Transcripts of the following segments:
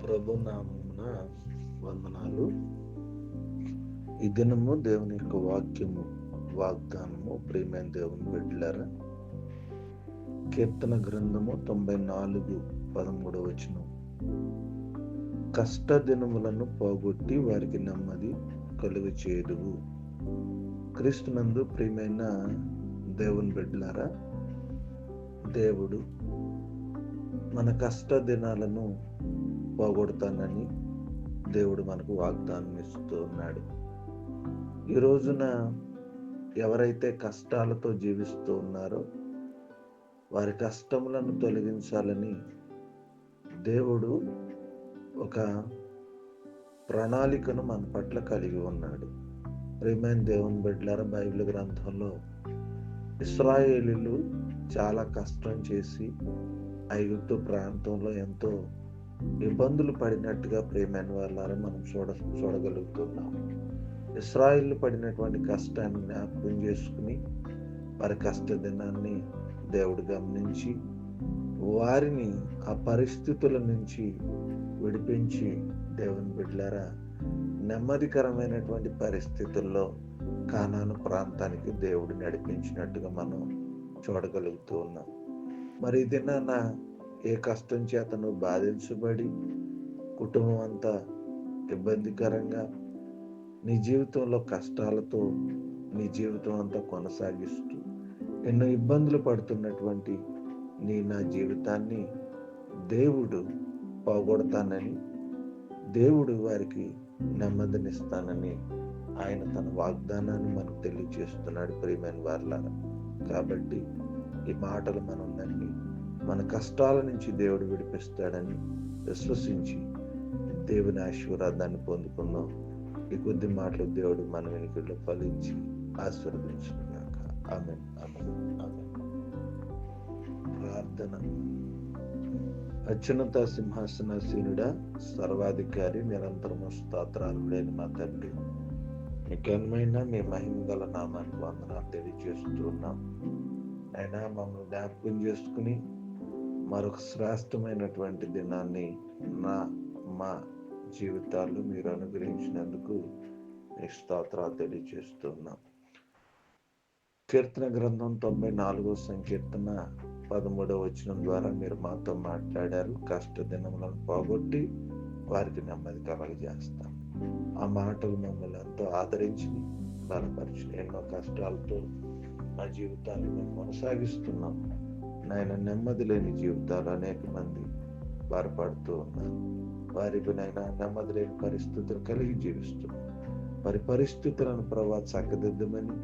ప్రభు నామమున వందనాలు. ఈ దినము దేవుని యొక్క వాక్యము వాగ్దానము ప్రియమైన దేవుని బిడ్డలారా, కీర్తన గ్రంథము 94:13 కష్ట దినములను పోగొట్టి వారికి నెమ్మది కలుగు చేయుదువు. క్రీస్తునందు ప్రియమైన దేవుని బిడ్డలారా, దేవుడు మన కష్ట దినాలను పోగొడతానని దేవుడు మనకు వాగ్దానం ఇస్తూ ఉన్నాడు. ఈ రోజున ఎవరైతే కష్టాలతో జీవిస్తూ ఉన్నారో వారి కష్టములను తొలగించాలని దేవుడు ఒక ప్రణాళికను మన పట్ల కలిగి ఉన్నాడు. ప్రియమైన దేవుని బిడ్డలారా, బైబిల్ గ్రంథంలో ఇశ్రాయేలీయులు చాలా కష్టం చేసి ఐగుప్తు ప్రాంతంలో ఎంతో ఇబ్బందులు పడినట్టుగా ప్రియమైన వాళ్ళారా మనం చూడగలుగుతున్నాం. ఇశ్రాయేలు పడినటువంటి కష్టాన్ని జ్ఞాపకం చేసుకుని వారి కష్ట దినాన్ని దేవుడు గమనించి వారిని ఆ పరిస్థితుల నుంచి విడిపించి దేవుని బిడ్డలారా నెమ్మదికరమైనటువంటి పరిస్థితుల్లో కానాను ప్రాంతానికి దేవుడు నడిపించినట్టుగా మనం చూడగలుగుతూ ఉన్నాం. మరి ఇది ఏ కష్టం చేత నువ్వు బాధించబడి కుటుంబం అంతా ఇబ్బందికరంగా నీ జీవితంలో కష్టాలతో నీ జీవితం అంతా కొనసాగిస్తూ ఎన్నో ఇబ్బందులు పడుతున్నటువంటి నా జీవితాన్ని దేవుడు పోగొడతానని, దేవుడు వారికి నెమ్మదినిస్తానని ఆయన తన వాగ్దానాన్ని మనకు తెలియజేస్తున్నాడు. ప్రియమైన వారలారా, కాబట్టి ఈ మాటలు మనం నమ్మి మన కష్టాల నుంచి దేవుడు విడిపిస్తాడని విశ్వసించి దేవుని ఆశీర్వాదాన్ని పొందుకుందాం. ఈ కొద్ది మాటలు దేవుడు మన వెనుకల్లో ఫలించి ఆశీర్వదించుగాక. ఆమేన్, ఆమేన్, ఆమేన్. ప్రార్థన. అత్యున్నత సింహాసనాసీనుడా, సర్వాధికారి, నిరంతరము స్తోత్రాలుడైన మా తండ్రి, మీ ఘనమైన మీ మహిమ గల నామానికి వందనాలు తెలియజేస్తున్నాం. అయినా మమ్మల్ని జ్ఞాపకం చేసుకుని మరొక శ్రేష్టమైనటువంటి దినాన్ని మా జీవితాల్లో మీరు అనుగ్రహించినందుకు మీకు స్తోత్రాలు తెలియజేస్తున్నాం. కీర్తన గ్రంథం 94వ సంకీర్తన 13వ వచనం ద్వారా మీరు మాతో మాట్లాడారు. కష్ట దినములను పోగొట్టి వారికి నెమ్మది కలగజేస్తాం. ఆ మాటలు మమ్మల్ని ఎంతో ఆదరించి బలపరిచి ఎన్నో కష్టాలతో మా జీవితాన్ని మేము కొనసాగిస్తున్నాం. నాయన, నెమ్మది లేని జీవితాలు అనేక మంది బాధపడుతూ ఉన్నారు. వారికి నాయన నెమ్మది లేని పరిస్థితులు కలిగి జీవిస్తున్నారు. వారి పరిస్థితులను ప్రభా చక్కదిద్దమని,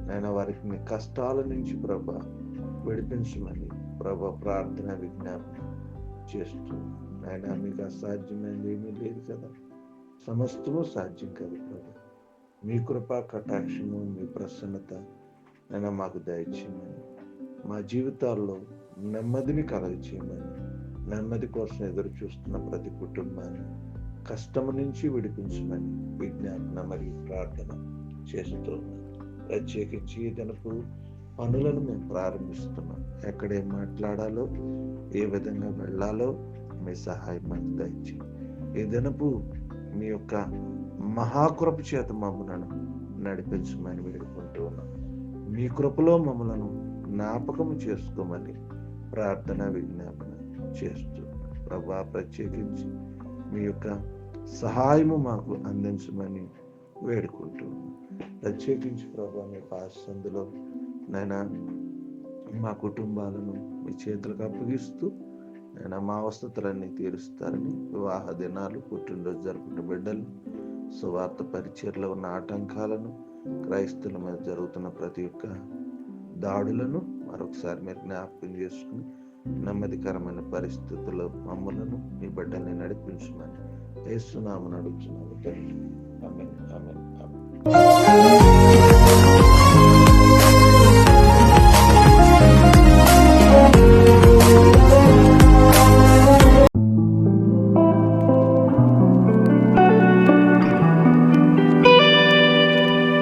నాయన వారికి మీ కష్టాల నుంచి ప్రభా విడిపించమని ప్రభా ప్రార్థన విజ్ఞాపన చేస్తూ, నాయన మీకు అసాధ్యమైనది ఏమీ లేదు కదా, సమస్తము సాధ్యం కదా ప్రభా. మీ కృపా కటాక్షము, మీ ప్రసన్నత అయినా మాకు దయచేయమని, మా జీవితాల్లో నెమ్మదిని కలగచేయమని, నెమ్మది కోసం ఎదురు చూస్తున్న ప్రతి కుటుంబాన్ని కష్టము నుంచి విడిపించమని విజ్ఞాపన మరియు ప్రార్థన చేస్తున్నాం. ప్రత్యేకించి ఈ దినపు పనులను మేము ప్రారంభిస్తున్నాం. ఎక్కడేం మాట్లాడాలో, ఏ విధంగా వెళ్ళాలో మీ సహాయం మాకు దయచేయండి. ఈ దినపు మీ యొక్క మహాకృప చేత మమ్మలను నడిపించమని వేడుకుంటూ ఉన్నాం. మీ కృపలో మమ్మలను జ్ఞాపకము చేసుకోమని ప్రార్థన విజ్ఞాపన చేస్తూ ప్రభా ప్రత్యేకించి మీ యొక్క సహాయము మాకు అందించమని వేడుకుంటూ ప్రత్యేకించి ప్రభా మీ పాసందులో నైనా మా కుటుంబాలను మీ చేతులకు అప్పగిస్తూ నైనా మా అవసరతలన్నీ తీరుస్తారని, వివాహ దినాలు, పుట్టినరోజు జరుపుకున్న బిడ్డలు, సువార్త పరిచర్లో ఉన్న ఆటంకాలను, క్రైస్తవుల మీద జరుగుతున్న ప్రతి ఒక్క దాడులను మరొకసారి మీరు జ్ఞాపకం చేసుకుని నెమ్మదికరమైన పరిస్థితుల్లో మమ్మలను మీ బిడ్డల్ని నడిపించమని యేసు నామమున అడుగుచున్నాము తండ్రి. ఆమేన్, ఆమేన్, ఆమేన్.